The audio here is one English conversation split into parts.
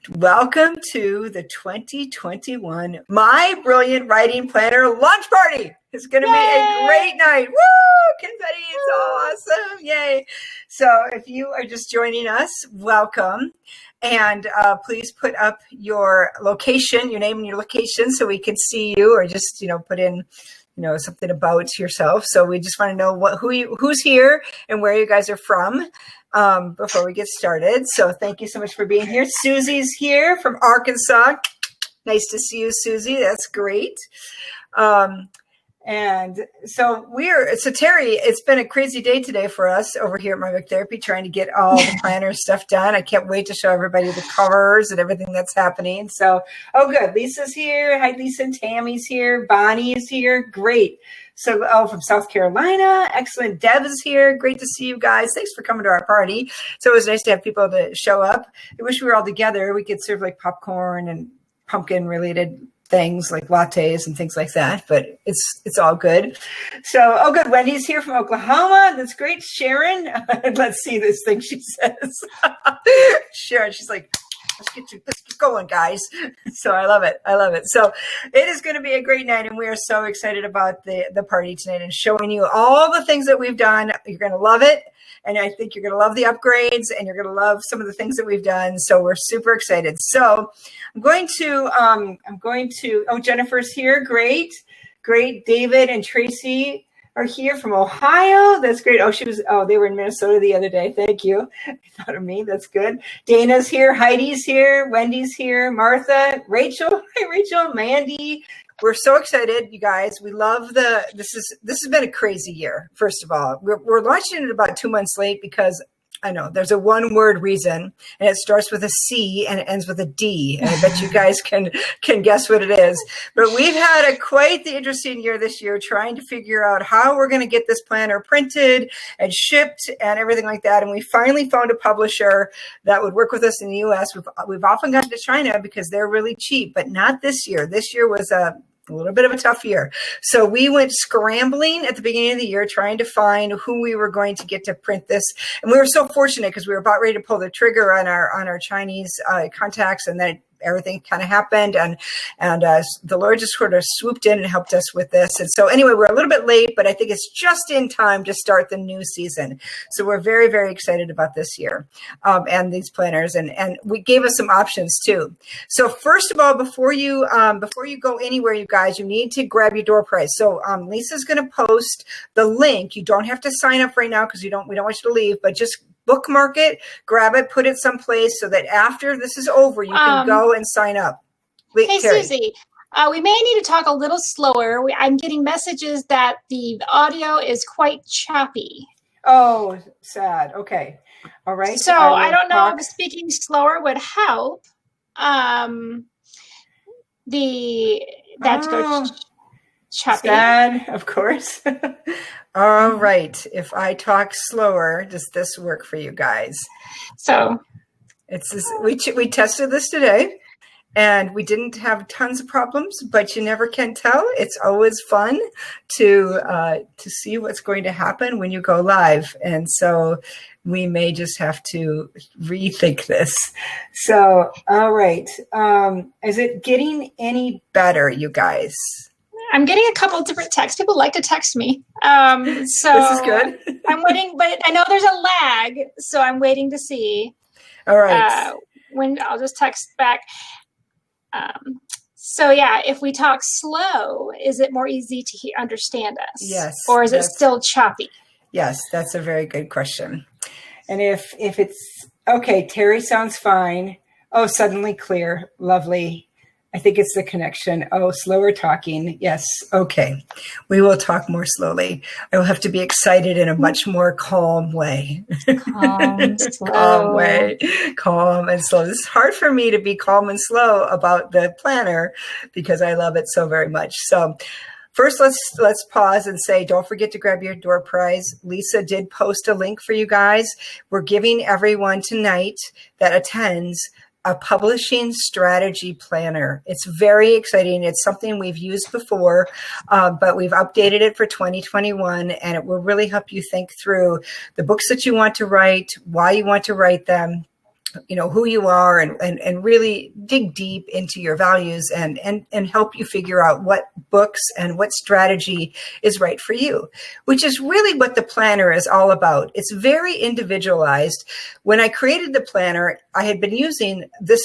Welcome to the 2021 My Brilliant Writing Planner launch party. It's going to be a great night. Woo! Confetti, it's awesome. Yay. So if you are just joining us, welcome. And please put up your location, your name and your location so we can see you, or just, put in, something about yourself. So we just want to know who's here and where you guys are from. Before we get started. So thank you so much for being here. Susie's here from Arkansas. Nice to see you, Susie. That's great. And so Terry, it's been a crazy day today for us over here at My Book Therapy, trying to get all the planner stuff done. I can't wait to show everybody the covers and everything that's happening. So, good. Lisa's here. Hi, Lisa, and Tammy's here. Bonnie is here. Great. So, from South Carolina. Excellent. Deb is here. Great to see you guys. Thanks for coming to our party. So it was nice to have people to show up. I wish we were all together. We could serve like popcorn and pumpkin related things like lattes and things like that, but it's all good. So, good. Wendy's here from Oklahoma. That's great. Sharon, let's see this thing she says. Sharon, she's like, let's get going, guys. So I love it. So it is going to be a great night, and we are so excited about the party tonight and showing you all the things that we've done. You're going to love it. And I think you're going to love the upgrades, and you're going to love some of the things that we've done. So we're super excited. So I'm going to, Jennifer's here. Great. David and Tracy are here from Ohio. That's great. They were in Minnesota the other day. Thank you. I thought of me. That's good. Dana's here. Heidi's here. Wendy's here. Martha, Rachel. Hi, Rachel. Mandy. We're so excited, you guys. We love this has been a crazy year. First of all, we're launching it about 2 months late because I know there's a one-word reason, and it starts with a C and it ends with a D. And I bet you guys can guess what it is. But we've had quite the interesting year this year, trying to figure out how we're going to get this planner printed and shipped and everything like that. And we finally found a publisher that would work with us in the U.S. We've often gone to China because they're really cheap, but not this year. This year was a little bit of a tough year. So we went scrambling at the beginning of the year, trying to find who we were going to get to print this. And we were so fortunate because we were about ready to pull the trigger on our Chinese contacts, and then everything kind of happened, and the Lord just sort of swooped in and helped us with this. And so anyway, we're a little bit late, but I think it's just in time to start the new season. So we're very, very excited about this year and these planners, and we gave us some options too. So first of all, before you go anywhere, you guys, you need to grab your door prize. So Lisa's going to post the link. You don't have to sign up right now because we don't want you to leave, but just bookmark it, grab it, put it someplace so that after this is over, you can go and sign up. Hey, Terry. Susie, we may need to talk a little slower. I'm getting messages that the audio is quite choppy. Oh, sad. Okay. All right. So I don't know if speaking slower would help. That's go choppy. Sad, of course. All right. If I talk slower, does this work for you guys? So we tested this today, and we didn't have tons of problems, but you never can tell. It's always fun to see what's going to happen when you go live. And so we may just have to rethink this. So, all right. Is it getting any better, you guys? I'm getting a couple of different texts. People like to text me. So this is good. I'm waiting, but I know there's a lag, so I'm waiting to see. All right. When I'll just text back. So yeah, if we talk slow, is it more easy to understand us? Yes. Or is it still choppy? Yes, that's a very good question. And if it's okay, Terry sounds fine. Oh, suddenly clear. Lovely. I think it's the connection. Oh, slower talking. Yes. Okay. We will talk more slowly. I will have to be excited in a much more calm way. Calm, slow. Calm way. Calm and slow. This is hard for me to be calm and slow about the planner because I love it so very much. So first, let's pause and say, don't forget to grab your door prize. Lisa did post a link for you guys. We're giving everyone tonight that attends a publishing strategy planner. It's very exciting. It's something we've used before, but we've updated it for 2021, and it will really help you think through the books that you want to write, why you want to write them, who you are and really dig deep into your values and help you figure out what books and what strategy is right for you, which is really what the planner is all about. It's very individualized. When I created the planner, I had been using this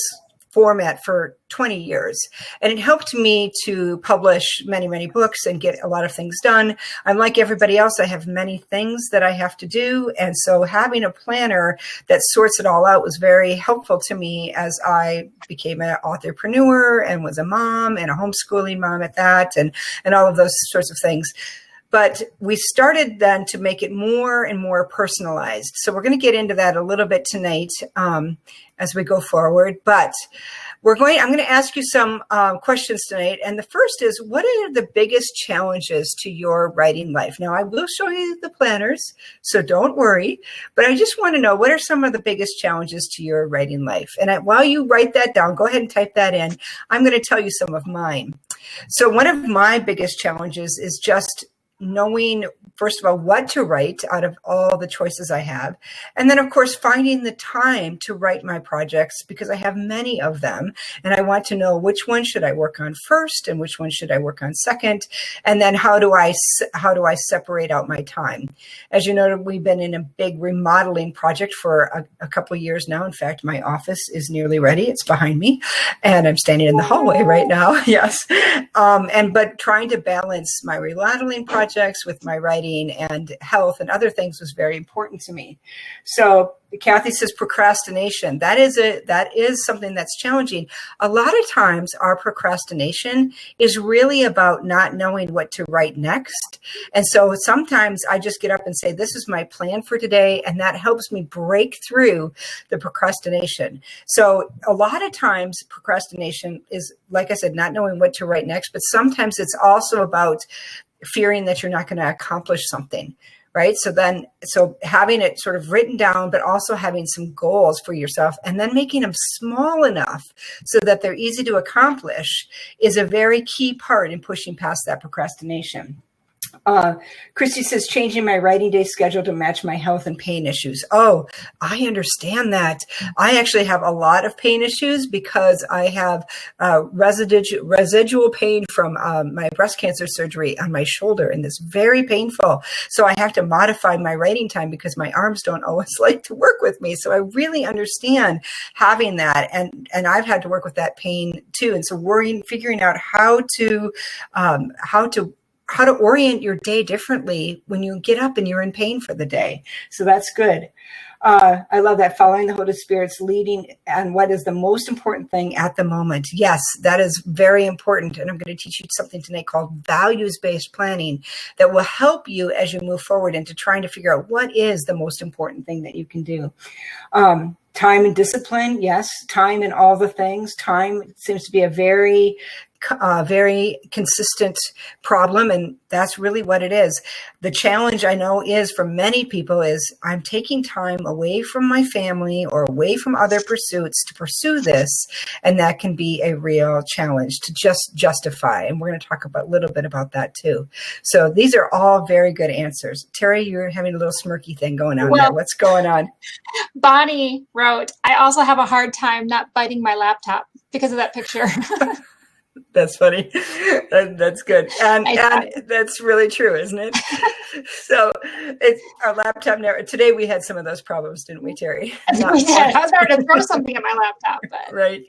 format for 20 years, and it helped me to publish many, many books and get a lot of things done. I'm like everybody else. I have many things that I have to do. And so having a planner that sorts it all out was very helpful to me as I became an authorpreneur and was a mom and a homeschooling mom at that, and all of those sorts of things. But we started then to make it more and more personalized. So we're going to get into that a little bit tonight as we go forward. But I'm going to ask you some questions tonight. And the first is, what are the biggest challenges to your writing life? Now, I will show you the planners, so don't worry. But I just want to know, what are some of the biggest challenges to your writing life? And while you write that down, go ahead and type that in. I'm going to tell you some of mine. So one of my biggest challenges is just knowing, first of all, what to write out of all the choices I have. And then, of course, finding the time to write my projects, because I have many of them. And I want to know which one should I work on first and which one should I work on second. And then how do I separate out my time? As you know, we've been in a big remodeling project for a couple of years now. In fact, my office is nearly ready. It's behind me. And I'm standing in the hallway right now. Yes. But trying to balance my remodeling project with my writing and health and other things was very important to me. So Kathy says procrastination. That is something that's challenging. A lot of times our procrastination is really about not knowing what to write next. And so sometimes I just get up and say, this is my plan for today. And that helps me break through the procrastination. So a lot of times procrastination is, like I said, not knowing what to write next, but sometimes it's also about fearing that you're not going to accomplish something, right? So having it sort of written down, but also having some goals for yourself and then making them small enough so that they're easy to accomplish is a very key part in pushing past that procrastination. Christy says, changing my writing day schedule to match my health and pain issues. Oh, I understand that. I actually have a lot of pain issues because I have residual pain from my breast cancer surgery on my shoulder, and it's very painful. So I have to modify my writing time because my arms don't always like to work with me. So I really understand having that, and I've had to work with that pain too. And so figuring out how to orient your day differently when you get up and you're in pain for the day. So that's good. I love that. Following the Holy Spirit's leading and what is the most important thing at the moment. Yes, that is very important. And I'm going to teach you something tonight called values-based planning that will help you as you move forward into trying to figure out what is the most important thing that you can do. Time and discipline. Yes, time in all the things. Time seems to be a very consistent problem, and that's really what it is. The challenge I know is for many people is I'm taking time away from my family or away from other pursuits to pursue this, and that can be a real challenge to just justify. And we're going to talk a little bit about that too. So these are all very good answers. Terry, you're having a little smirky thing going on there. What's going on? Bonnie wrote, I also have a hard time not biting my laptop because of that picture. That's funny. That's good. And that's really true, isn't it? So it's our laptop. Today we had some of those problems, didn't we, Terry? We did. I was about to throw something at my laptop. But. Right.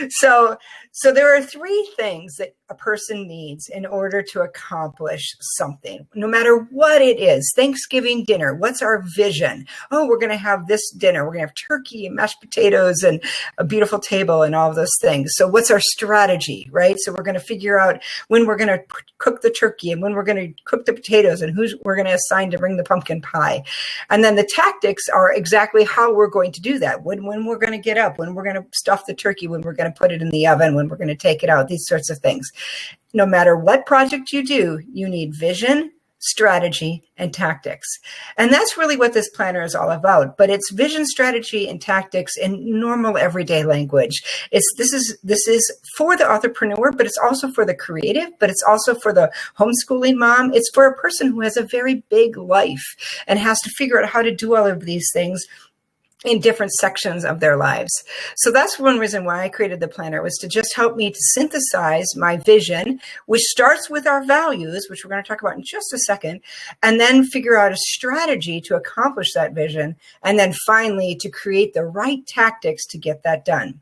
So there are three things that a person needs in order to accomplish something, no matter what it is. Thanksgiving dinner. What's our vision? Oh, we're going to have this dinner. We're going to have turkey and mashed potatoes and a beautiful table and all of those things. So what's our strategy, right? So we're going to figure out when we're going to cook the turkey and when we're going to cook the potatoes and who we're going to assign to bring the pumpkin pie. And then the tactics are exactly how we're going to do that. When we're going to get up, when we're going to stuff the turkey, when we're going to put it in the oven, when we're going to take it out, these sorts of things. No matter what project you do, you need vision, strategy, and tactics. And that's really what this planner is all about. But it's vision, strategy, and tactics in normal everyday language. This is for the entrepreneur, but it's also for the creative, but it's also for the homeschooling mom. It's for a person who has a very big life and has to figure out how to do all of these things in different sections of their lives. So that's one reason why I created the planner, was to just help me to synthesize my vision, which starts with our values, which we're going to talk about in just a second, and then figure out a strategy to accomplish that vision, and then finally to create the right tactics to get that done.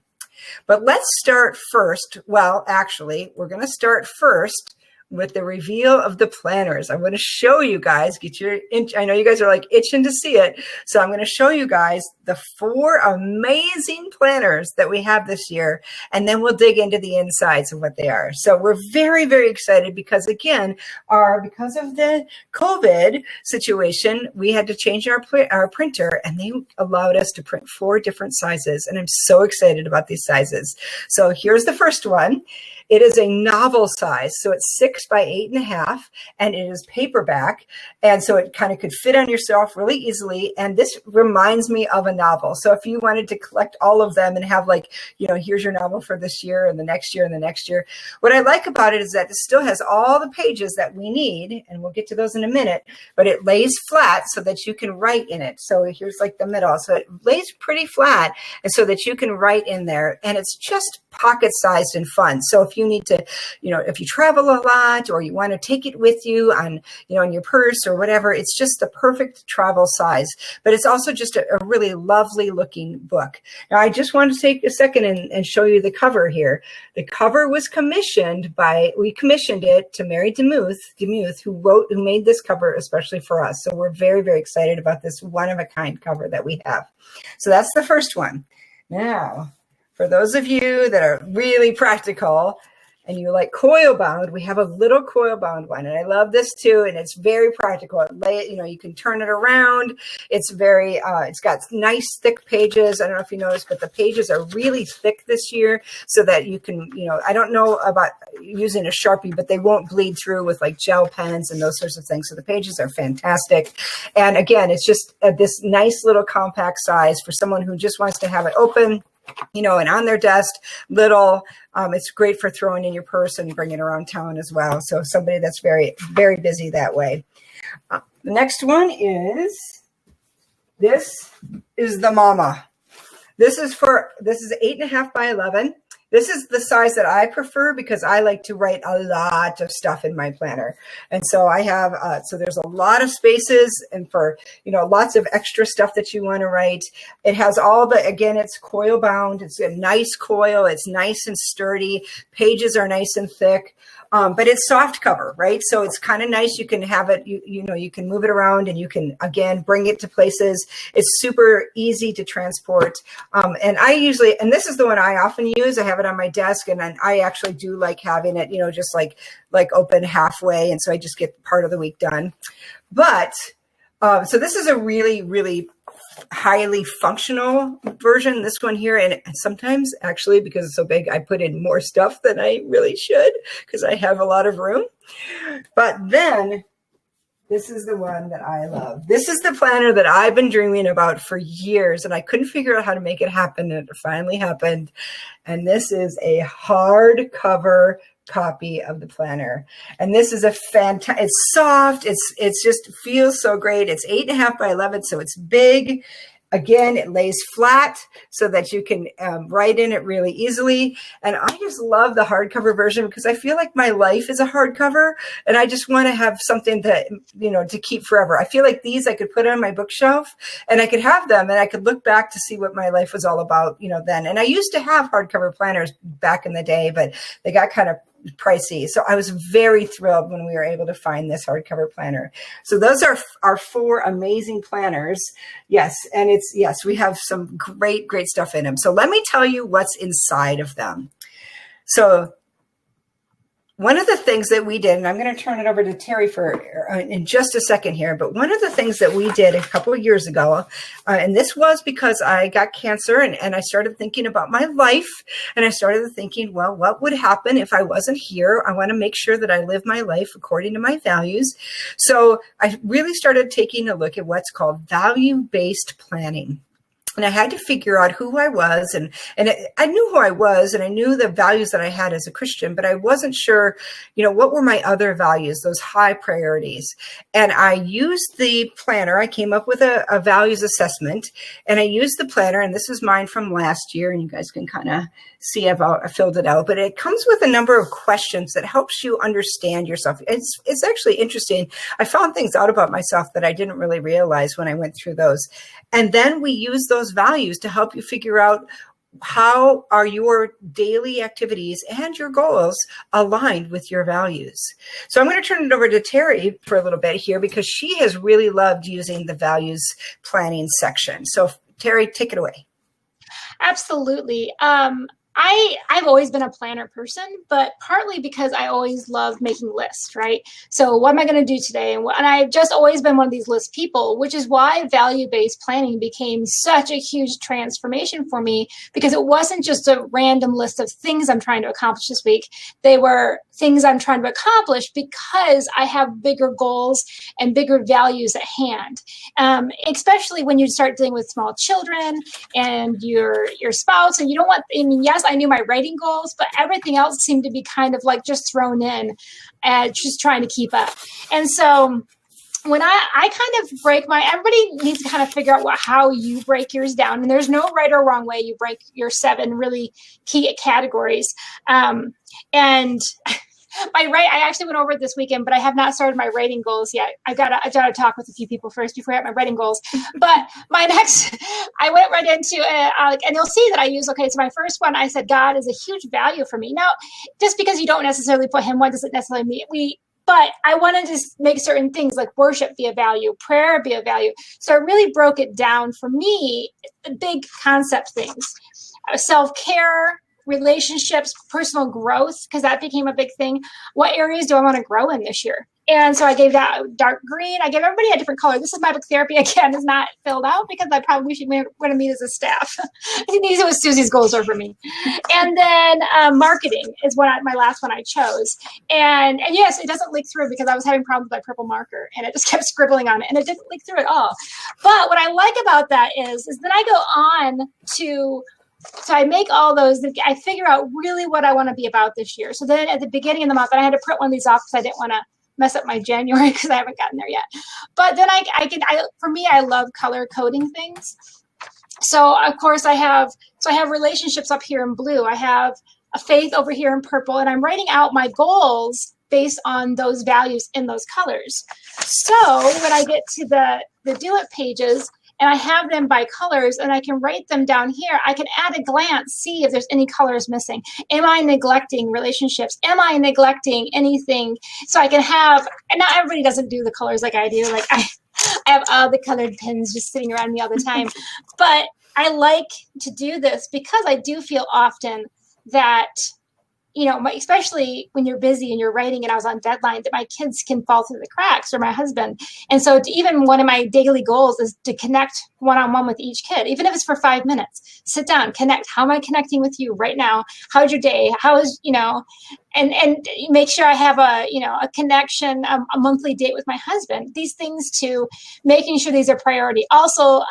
But let's start first. Well, actually, we're going to start first with the reveal of the planners. I'm going to show you guys, I know you guys are like itching to see it. So I'm going to show you guys the 4 amazing planners that we have this year, and then we'll dig into the insides of what they are. So we're very, very excited because, again, because of the COVID situation, we had to change our printer, and they allowed us to print 4 different sizes. And I'm so excited about these sizes. So here's the first one. It is a novel size, so it's 6 by 8.5, and it is paperback, and so it kind of could fit on yourself really easily. And this reminds me of a novel. So if you wanted to collect all of them and have, like, here's your novel for this year and the next year and the next year. What I like about it is that it still has all the pages that we need, and we'll get to those in a minute, but it lays flat so that you can write in it. So here's like the middle. So it lays pretty flat, and so that you can write in there, and it's just pocket-sized and fun. So if you need to, if you travel a lot or you want to take it with you on, in your purse or whatever, it's just the perfect travel size. But it's also just a really lovely looking book. Now, I just want to take a second and show you the cover here. The cover was we commissioned it to Mary DeMuth, who made this cover especially for us. So we're very, very excited about this one-of-a-kind cover that we have. So that's the first one. Now, for those of you that are really practical and you like coil bound, we have a little coil bound one, and I love this too. And it's very practical. You can turn it around. It's very, it's got nice thick pages. I don't know if you noticed, but the pages are really thick this year, so that you can, I don't know about using a Sharpie, but they won't bleed through with like gel pens and those sorts of things. So the pages are fantastic. And again, it's just this nice little compact size for someone who just wants to have it open, and on their desk, little. It's great for throwing in your purse and bringing around town as well. So somebody that's very, very busy that way. The next one is the Mama. This is 8.5 by 11. This is the size that I prefer because I like to write a lot of stuff in my planner. And so I have, so there's a lot of spaces, and for, lots of extra stuff that you want to write. It has again, it's coil bound. It's a nice coil. It's nice and sturdy. Pages are nice and thick. But it's soft cover, right? So it's kind of nice. You can have it, you can move it around, and you can, again, bring it to places. It's super easy to transport. And this is the one I often use. I have it on my desk, and I actually do like having it, just like open halfway. And so I just get part of the week done. But, so this is a really, really highly functional version, this one here. And sometimes, actually, because it's so big, I put in more stuff than I really should because I have a lot of room. But then this is the one that I love. This is the planner that I've been dreaming about for years, and I couldn't figure out how to make it happen, and it finally happened. And this is a hardcover copy of the planner, and this is it's soft, it's just feels so great. It's 8.5 by 11, so it's big. Again, it lays flat so that you can write in it really easily. And I just love the hardcover version because I feel like my life is a hardcover, and I just want to have something to keep forever. I feel like these I could put on my bookshelf, and I could have them, and I could look back to see what my life was all about, then. And I used to have hardcover planners back in the day, but they got kind of pricey. So I was very thrilled when we were able to find this hardcover planner. So those are our 4 amazing planners. Yes. And we have some great, great stuff in them. So let me tell you what's inside of them. So one of the things that we did, and I'm going to turn it over to Terry in just a second here, but one of the things that we did a couple of years ago, and this was because I got cancer, and I started thinking about my life, and I started thinking, well, what would happen if I wasn't here? I want to make sure that I live my life according to my values. So I really started taking a look at what's called value-based planning. And I had to figure out who I was, and I knew who I was, and I knew the values that I had as a Christian, but I wasn't sure, what were my other values, those high priorities. And I used the planner. I came up with a values assessment, and I used the planner, and this is mine from last year, and you guys can kind of see I've filled it out, but it comes with a number of questions that helps you understand yourself. It's actually interesting. I found things out about myself that I didn't really realize when I went through those. And then we use those values to help you figure out how are your daily activities and your goals aligned with your values. So I'm going to turn it over to Terry for a little bit here, because she has really loved using the values planning section. So Terry, take it away. Absolutely. I've always been a planner person, but partly because I always love making lists, right? So what am I going to do today? And I've just always been one of these list people, which is why value-based planning became such a huge transformation for me, because it wasn't just a random list of things I'm trying to accomplish this week. They were things I'm trying to accomplish because I have bigger goals and bigger values at hand. Especially when you start dealing with small children and your spouse, and you don't want, yes, I knew my writing goals, but everything else seemed to be kind of like just thrown in and just trying to keep up. And so when I kind of break everybody needs to kind of figure out how you break yours down. And there's no right or wrong way you break your 7 really key categories. And I actually went over it this weekend, but I have not started my writing goals yet. I've got to talk with a few people first before I have my writing goals. But I went right into it, and you'll see that I use, okay, so my first one, I said, God is a huge value for me. Now, just because you don't necessarily put him, what does it necessarily mean? But I wanted to make certain things like worship be a value, prayer be a value. So I really broke it down for me, the big concept things, self-care, relationships, personal growth, because that became a big thing. What areas do I want to grow in this year? And so I gave that dark green. I gave everybody a different color. This is my book therapy, again, is not filled out because I probably should want to meet as a staff. These are what Susie's goals are for me. And then marketing is my last one I chose. And yes, it doesn't leak through because I was having problems with my purple marker and it just kept scribbling on it and it didn't leak through at all. But what I like about that is then I go on to, so I make all those, I figure out really what I want to be about this year. So then at the beginning of the month, and I had to print one of these off because I didn't want to mess up my January because I haven't gotten there yet. But then for me, I love color coding things. So of course I have relationships up here in blue. I have a faith over here in purple, and I'm writing out my goals based on those values in those colors. So when I get to the Do It pages, and I have them by colors, and I can write them down here. I can at a glance see if there's any colors missing. Am I neglecting relationships? Am I neglecting anything? So I can have, and not everybody doesn't do the colors like I do. Like I have all the colored pins just sitting around me all the time. But I like to do this because I do feel often that, especially when you're busy and you're writing and I was on deadline, that my kids can fall through the cracks, or my husband. And so even one of my daily goals is to connect one-on-one with each kid, even if it's for 5 minutes. Sit down, connect. How am I connecting with you right now? How's your day? And make sure I have a connection, a monthly date with my husband. These things to making sure these are priority. Also,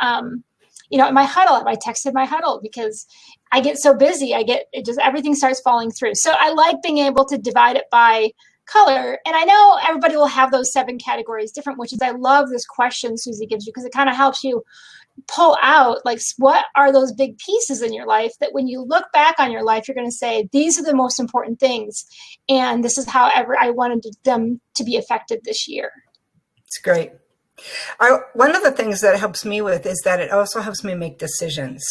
in my huddle, I texted my huddle because I get so busy. Everything starts falling through. So I like being able to divide it by color. And I know everybody will have those 7 categories different, which is, I love this question Susie gives you because it kind of helps you pull out, like, what are those big pieces in your life that when you look back on your life, you're going to say, these are the most important things. And this is however I wanted them to be affected this year. It's great. One of the things that it helps me with is that it also helps me make decisions.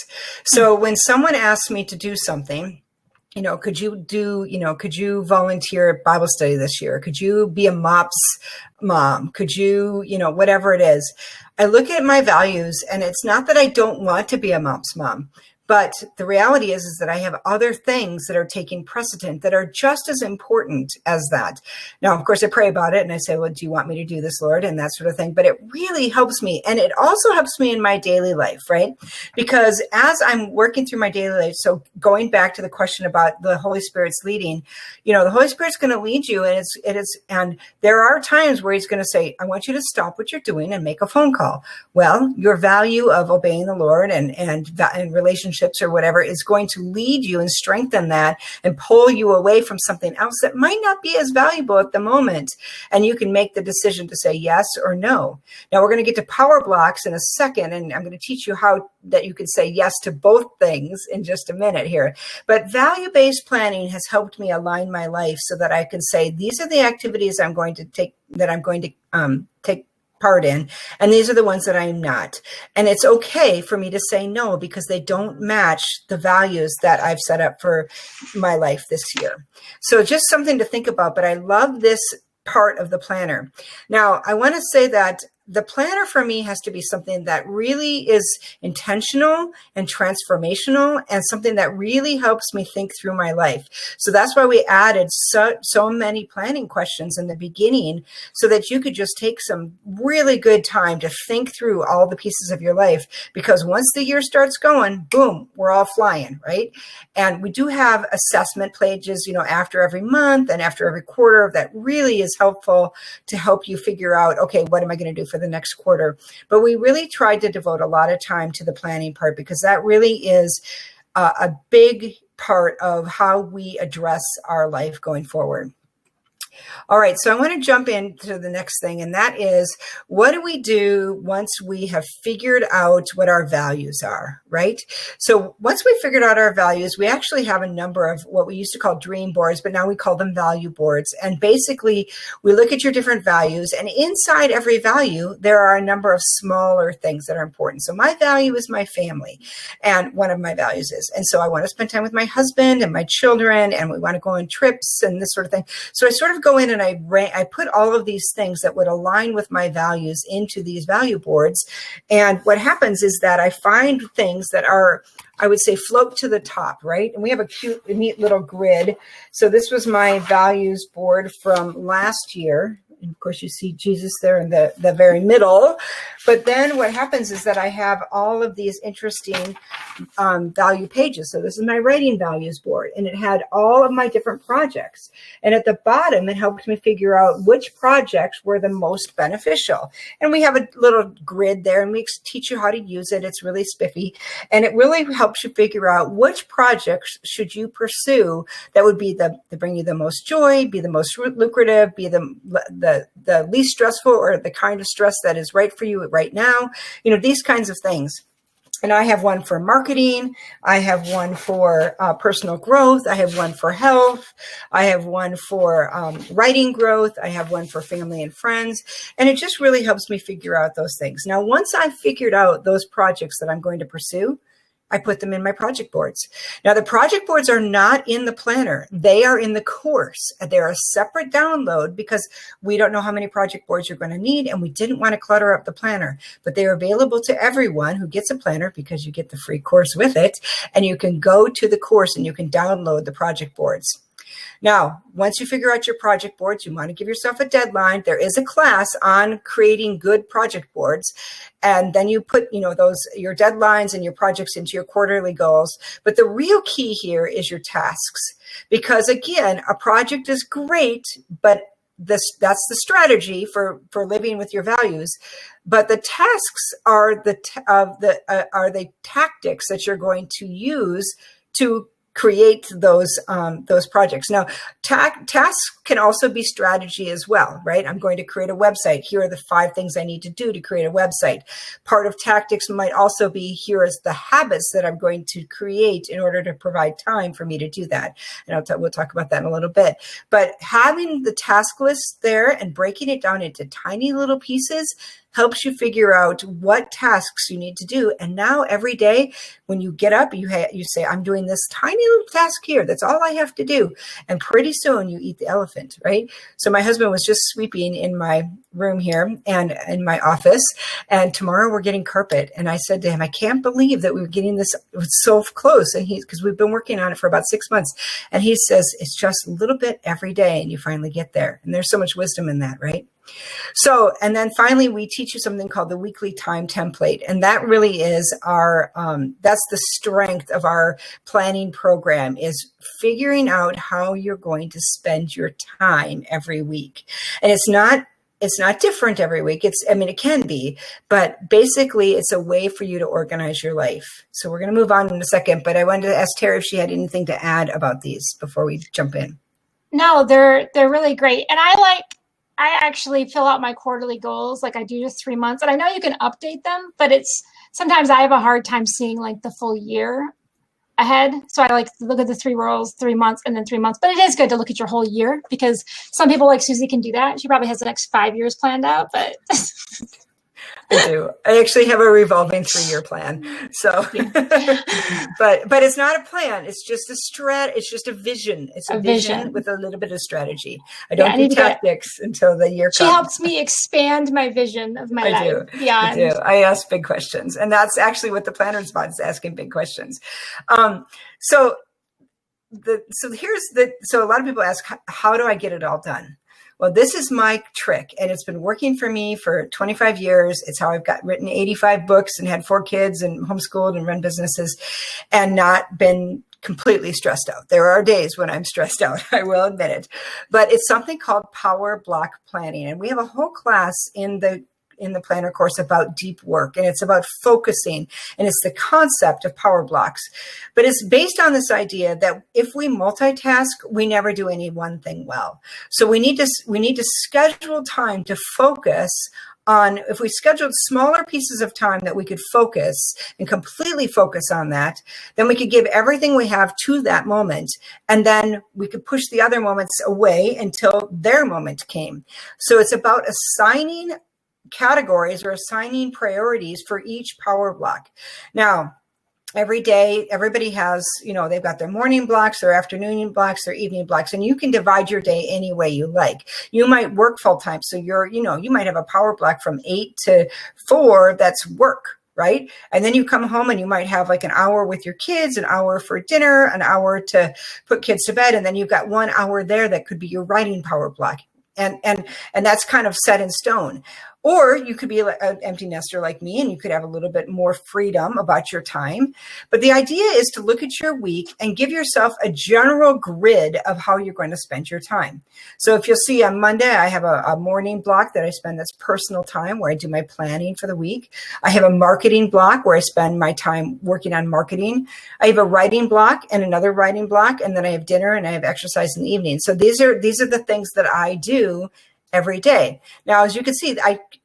So when someone asks me to do something, could you volunteer at Bible study this year? Could you be a MOPS mom? Could you, whatever it is, I look at my values, and it's not that I don't want to be a MOPS mom, But the reality is that I have other things that are taking precedent that are just as important as that. Now, of course, I pray about it and I say, well, do you want me to do this, Lord? And that sort of thing. But it really helps me. And it also helps me in my daily life, right? Because as I'm working through my daily life, so going back to the question about the Holy Spirit's leading, the Holy Spirit's going to lead you. And there are times where he's going to say, I want you to stop what you're doing and make a phone call. Well, your value of obeying the Lord and relationships or whatever is going to lead you and strengthen that and pull you away from something else that might not be as valuable at the moment. And you can make the decision to say yes or no. Now we're going to get to power blocks in a second, and I'm going to teach you how that you can say yes to both things in just a minute here. But value-based planning has helped me align my life so that I can say, these are the activities I'm going to take part in, and these are the ones that I'm not. And it's okay for me to say no because they don't match the values that I've set up for my life this year. So just something to think about, but I love this part of the planner. Now, I want to say that the planner for me has to be something that really is intentional and transformational and something that really helps me think through my life. So that's why we added so many planning questions in the beginning so that you could just take some really good time to think through all the pieces of your life, because once the year starts going, boom, we're all flying, right? And we do have assessment pages, after every month and after every quarter that really is helpful to help you figure out, okay, what am I going to do for the next quarter? But we really tried to devote a lot of time to the planning part because that really is a big part of how we address our life going forward. All right, so I want to jump into the next thing, and that is, what do we do once we have figured out what our values are, right? So once we figured out our values, we actually have a number of what we used to call dream boards, but now we call them value boards. And basically, we look at your different values, and inside every value, there are a number of smaller things that are important. So my value is my family, and one of my values is, and so I want to spend time with my husband and my children, and we want to go on trips and this sort of thing. So I sort of go in and I put all of these things that would align with my values into these value boards. And what happens is that I find things that are, I would say, float to the top, right? And we have a cute, neat little grid. So this was my values board from last year. And of course, you see Jesus there in the very middle. But then what happens is that I have all of these interesting value pages. So this is my writing values board, and it had all of my different projects. And at the bottom, it helped me figure out which projects were the most beneficial. And we have a little grid there, and we teach you how to use it. It's really spiffy. And it really helps you figure out which projects should you pursue that would be the bring you the most joy, be the most lucrative, be the least stressful, or the kind of stress that is right for you right now, these kinds of things. And I have one for marketing. I have one for personal growth. I have one for health. I have one for writing growth. I have one for family and friends. And it just really helps me figure out those things. Now, once I've figured out those projects that I'm going to pursue, I put them in my project boards. Now, the project boards are not in the planner. They are in the course. They're a separate download because we don't know how many project boards you're going to need, and we didn't want to clutter up the planner. But they're available to everyone who gets a planner because you get the free course with it, and you can go to the course and you can download the project boards. Now, once you figure out your project boards, you want to give yourself a deadline. There is a class on creating good project boards. And then you put, your deadlines and your projects into your quarterly goals. But the real key here is your tasks. Because again, a project is great, but that's the strategy for living with your values. But the tasks are the tactics that you're going to use to create those projects. Now, tasks can also be strategy as well, right? I'm going to create a website. Here are the 5 things I need to do to create a website. Part of tactics might also be, here is the habits that I'm going to create in order to provide time for me to do that. And we'll talk about that in a little bit. But having the task list there and breaking it down into tiny little pieces, helps you figure out what tasks you need to do. And now every day when you get up, you say, I'm doing this tiny little task here. That's all I have to do. And pretty soon you eat the elephant, right? So my husband was just sweeping in my room here and in my office, and tomorrow we're getting carpet. And I said to him, I can't believe that we're getting this so close. And because we've been working on it for about 6 months. And he says, it's just a little bit every day and you finally get there. And there's so much wisdom in that, right? So, and then finally, we teach you something called the weekly time template. And that really is our, that's the strength of our planning program, is figuring out how you're going to spend your time every week. And it's not different every week. It can be, but basically it's a way for you to organize your life. So we're going to move on in a second, but I wanted to ask Terry if she had anything to add about these before we jump in. No, they're really great. And I actually fill out my quarterly goals. Like I do just 3 months, and I know you can update them, but sometimes I have a hard time seeing like the full year ahead. So I like to look at the 3 rows, 3 months, and then 3 months. But it is good to look at your whole year, because some people like Susie can do that. She probably has the next 5 years planned out, but I do. I actually have a revolving 3-year plan. So, but it's not a plan. It's just it's just a vision. It's a vision with a little bit of strategy. I don't do tactics until the year comes. She helps me expand my vision of my life. I do. I ask big questions. And that's actually what the planner is about, is asking big questions. So a lot of people ask, how do I get it all done? Well, this is my trick, and it's been working for me for 25 years. It's how I've written 85 books and had 4 kids and homeschooled and run businesses and not been completely stressed out. There are days when I'm stressed out, I will admit it, but it's something called Power Block Planning. And we have a whole class in the planner course about deep work, and it's about focusing, and it's the concept of power blocks. But it's based on this idea that if we multitask, we never do any one thing well. So we need to schedule time to focus on. If we scheduled smaller pieces of time that we could focus and completely focus on that, then we could give everything we have to that moment, and then we could push the other moments away until their moment came. So it's about assigning categories or assigning priorities for each power block. Now, every day, everybody has, they've got their morning blocks, their afternoon blocks, their evening blocks, and you can divide your day any way you like. You might work full time. So you might have a power block from 8 to 4 that's work, right? And then you come home and you might have like an hour with your kids, an hour for dinner, an hour to put kids to bed. And then you've got 1 hour there that could be your writing power block. And that's kind of set in stone. Or you could be an empty nester like me, and you could have a little bit more freedom about your time. But the idea is to look at your week and give yourself a general grid of how you're going to spend your time. So if you'll see on Monday, I have a morning block that I spend that's personal time, where I do my planning for the week. I have a marketing block where I spend my time working on marketing. I have a writing block and another writing block, and then I have dinner and I have exercise in the evening. So these are the things that I do every day. Now, as you can see,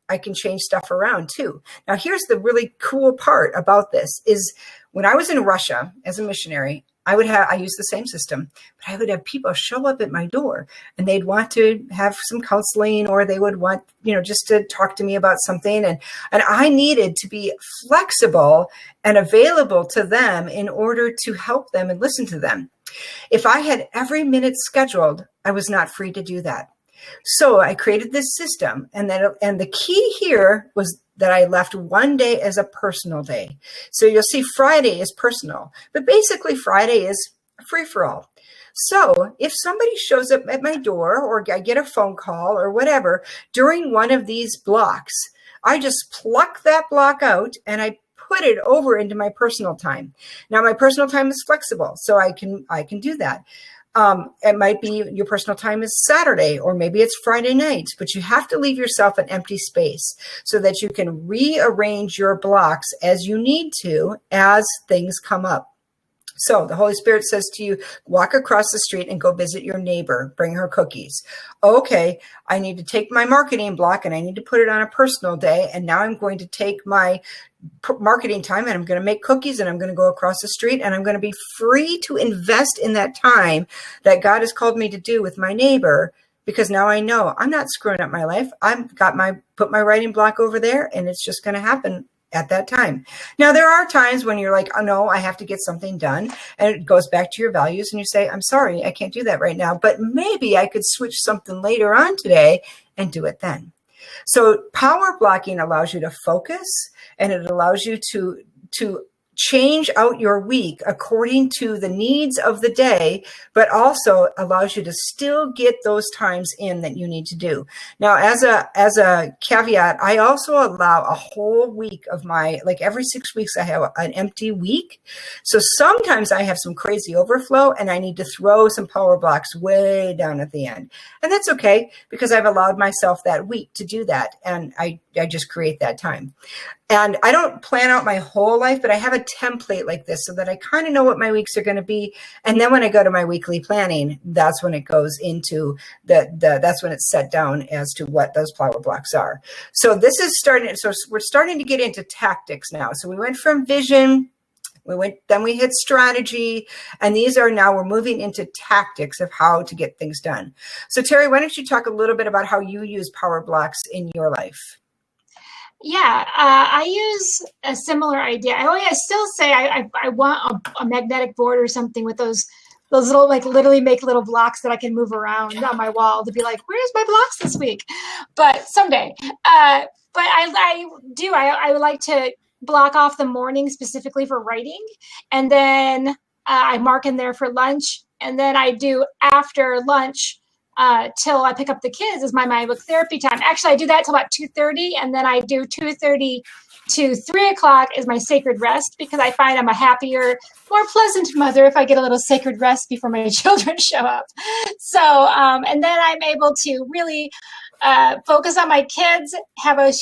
I can change stuff around too. Now, here's the really cool part about this is when I was in Russia as a missionary, I used the same system, but I would have people show up at my door and they'd want to have some counseling, or they would want, just to talk to me about something. And I needed to be flexible and available to them in order to help them and listen to them. If I had every minute scheduled, I was not free to do that. So I created this system, and the key here was that I left one day as a personal day. So you'll see Friday is personal, but basically Friday is free for all. So if somebody shows up at my door, or I get a phone call or whatever during one of these blocks, I just pluck that block out and I put it over into my personal time. Now my personal time is flexible, so I can do that. It might be your personal time is Saturday, or maybe it's Friday night, but you have to leave yourself an empty space so that you can rearrange your blocks as you need to as things come up. So the Holy Spirit says to you, walk across the street and go visit your neighbor, bring her cookies. Okay, I need to take my marketing block and I need to put it on a personal day. And now I'm going to take my marketing time and I'm going to make cookies and I'm going to go across the street and I'm going to be free to invest in that time that God has called me to do with my neighbor because now I know I'm not screwing up my life. Put my writing block over there, and it's just going to happen at that time. Now, there are times when you're like, oh no, I have to get something done. And it goes back to your values and you say, I'm sorry, I can't do that right now, but maybe I could switch something later on today and do it then. So power blocking allows you to focus, and it allows you to change out your week according to the needs of the day, but also allows you to still get those times in that you need to do. Now, as a caveat, I also allow a whole week of like every 6 weeks, I have an empty week. So sometimes I have some crazy overflow and I need to throw some power blocks way down at the end. And that's okay, because I've allowed myself that week to do that. And I just create that time. And I don't plan out my whole life, but I have a template like this so that I kind of know what my weeks are going to be. And then when I go to my weekly planning, that's when it goes into that's when it's set down as to what those power blocks are. So this is we're starting to get into tactics now. So we went from vision, then we hit strategy, and we're moving into tactics of how to get things done. So Terry, why don't you talk a little bit about how you use power blocks in your life? Yeah, I use a similar idea. I still say I want a magnetic board or something with those little, like, literally make little blocks that I can move around on my wall to be like, where's my blocks this week? But someday. But I would like to block off the morning specifically for writing, and then I mark in there for lunch, and then I do after lunch till I pick up the kids is my book therapy time. Actually, I do that till about 2:30, and then I do 2:30 to 3 o'clock is my sacred rest, because I find I'm a happier, more pleasant mother if I get a little sacred rest before my children show up. So, and then I'm able to really focus on my kids, have a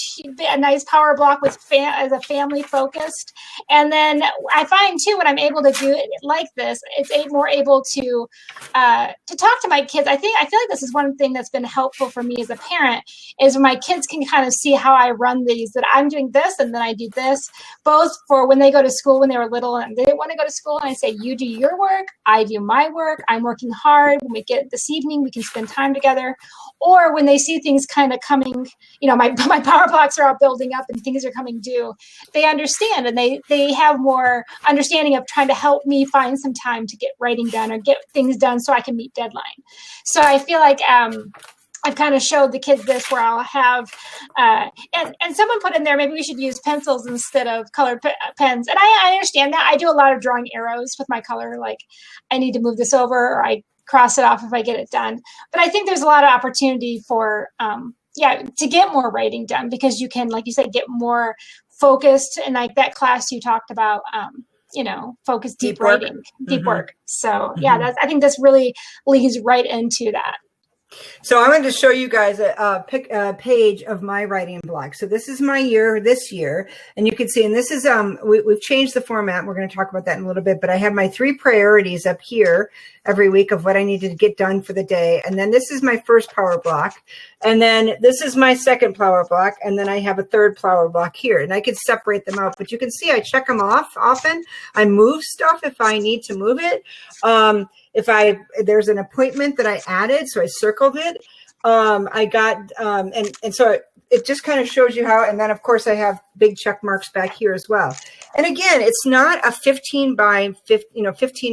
nice power block with as a family focused. And then I find too, when I'm able to do it like this, it's more able to talk to my kids. I feel like this is one thing that's been helpful for me as a parent, is when my kids can kind of see how I run these, that I'm doing this and then I do this, both for when they go to school when they were little and they didn't want to go to school. And I say, you do your work, I do my work. I'm working hard. When we get this evening, we can spend time together. Or when they see things kind of coming, my power blocks are all building up and things are coming due, they understand, and they have more understanding of trying to help me find some time to get writing done or get things done so I can meet deadline. So I feel like I've kind of showed the kids this, where I'll have, and someone put in there, maybe we should use pencils instead of colored pens. And I understand that. I do a lot of drawing arrows with my color, like I need to move this over, or I cross it off if I get it done. But I think there's a lot of opportunity for, to get more writing done, because you can, like you said, get more focused. And like that class you talked about, focus, deep writing, deep work. So I think this really leads right into that. So I wanted to show you guys a page of my writing block. So this is my year this year, and you can see, and this is, we've changed the format. We're going to talk about that in a little bit, but I have my 3 priorities up here every week of what I needed to get done for the day. And then this is my first power block. And then this is my second power block. And then I have a third power block here, and I could separate them out, but you can see I check them off often. I move stuff if I need to move it. If there's an appointment that I added, so I circled it. I got, and so it just kind of shows you how, and then of course I have big check marks back here as well. And again, it's not a 15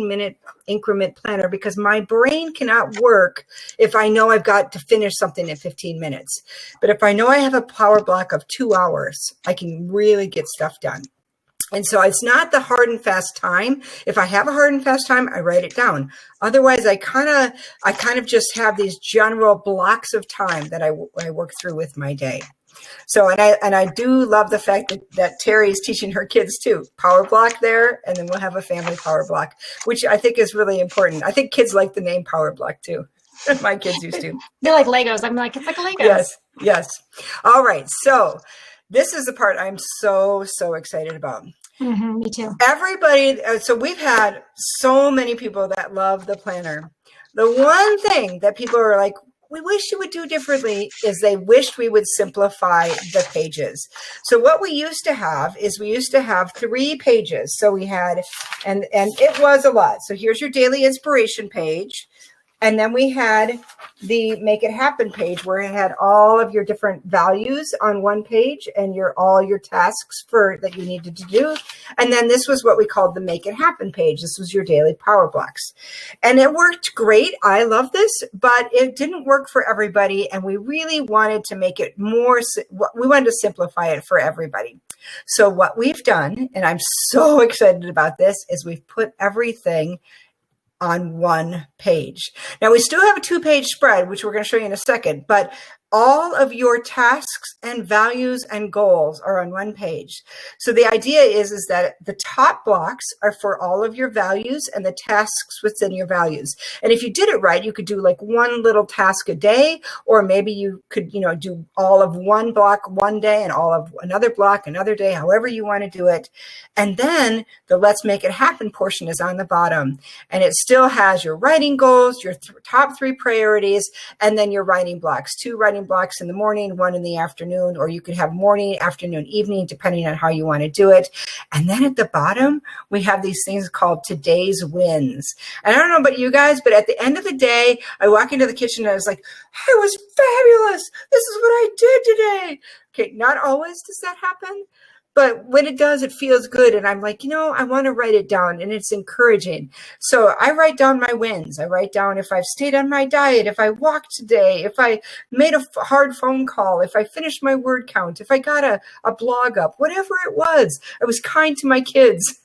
minute increment planner, because my brain cannot work if I know I've got to finish something in 15 minutes. But if I know I have a power block of 2 hours, I can really get stuff done. And so it's not the hard and fast time. If I have a hard and fast time, I write it down. Otherwise, I kind of just have these general blocks of time that I work through with my day. So, and I do love the fact that Terry is teaching her kids too. Power block there, and then we'll have a family power block, which I think is really important. I think kids like the name power block too. My kids used to. They're like Legos. I'm like, it's like a Legos. Yes. All right. So this is the part I'm so excited about. Me too. Everybody. So we've had so many people that love the planner. The one thing that people are like, we wish you would do differently, is they wished we would simplify the pages. So what we used to have is 3 pages. So we had, and it was a lot. So here's your daily inspiration page. And then we had the Make It Happen page where it had all of your different values on one page and all your tasks that you needed to do. And then this was what we called the Make It Happen page. This was your daily power blocks. And it worked great. I love this, but it didn't work for everybody. And we really wanted to make it we wanted to simplify it for everybody. So what we've done, and I'm so excited about this, is we've put everything on one page. Now we still have a 2-page spread, which we're going to show you in a second, but all of your tasks and values and goals are on one page. So the idea is that the top blocks are for all of your values and the tasks within your values. And if you did it right, you could do like one little task a day, or maybe you could, do all of one block one day and all of another block another day, however you want to do it. And then the Let's Make It Happen portion is on the bottom, and it still has your writing goals, your top 3 priorities, and then your writing blocks, 2 writing blocks in the morning, 1 in the afternoon, or you could have morning, afternoon, evening, depending on how you want to do it. And then at the bottom, we have these things called today's wins. And I don't know about you guys, but at the end of the day, I walk into the kitchen and I was like, I was fabulous. This is what I did today. Okay, not always does that happen. But when it does, it feels good. And I'm like, I want to write it down, and it's encouraging. So I write down my wins. I write down if I've stayed on my diet, if I walked today, if I made a hard phone call, if I finished my word count, if I got a blog up, whatever it was. I was kind to my kids.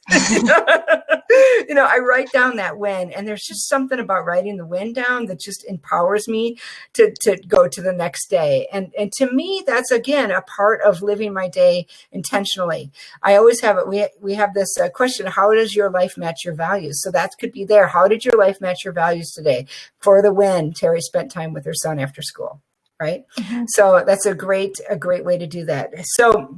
I write down that win, and there's just something about writing the win down that just empowers me to go to the next day. And to me, that's, again, a part of living my day intentionally. I always have it. We have this question: how does your life match your values? So that could be there. How did your life match your values today? For the win, Terry spent time with her son after school, right? Mm-hmm. So that's a great way to do that. So